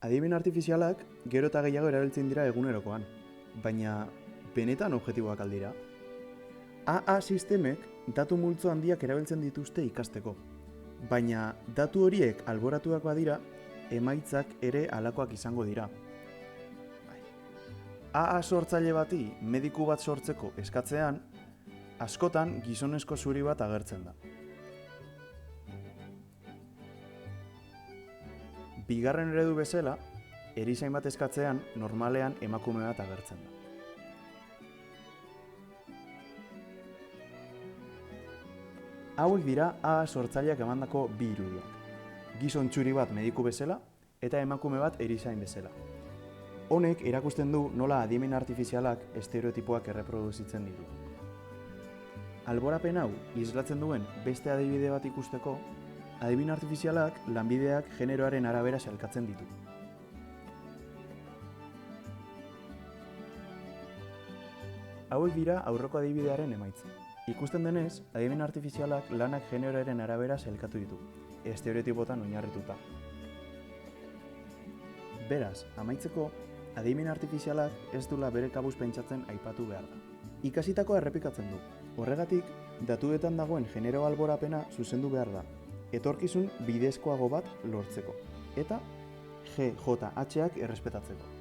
Adimen artifizialak gero eta gehiago erabiltzen dira egunerokoan, baina benetan objektiboak aldira. AA sistemek datu multzo handiak erabiltzen dituzte ikasteko, baina datu horiek alboratuak badira, emaitzak ere halakoak izango dira. AA sortzaile bati mediku bat sortzeko eskatzean, askotan gizonezko zuri bat agertzen da. Bigarren eredu bezala, erizain bat eskatzean normalean emakume bat agertzen da. Hauek dira AA sortzaileak emandako bi irudiak. Gizon txuri bat mediku bezala eta emakume bat erizain bezala. Honek erakusten du nola adimen artifizialak estereotipoak erreproduzitzen ditu. Alborapen hau islatzen duen beste adibide bat ikusteko, adimen artifizialak lanbideak generoaren arabera sailkatzen ditu. Hauek dira aurreko adibidearen emaitza. Ikusten denez, adimen artifizialak lanak generoaren arabera sailkatu ditu, estereotipotan oinarrituta. Beraz, amaitzeko, adimen artifizialak ez dula bere kabuz pentsatzen aipatu behar da. Ikasitakoa errepikatzen du. Horregatik, datuetan dagoen genero alborapena zuzendu behar da, etorkizun bidezkoago bat lortzeko, eta GJH-ak errespetatzeko.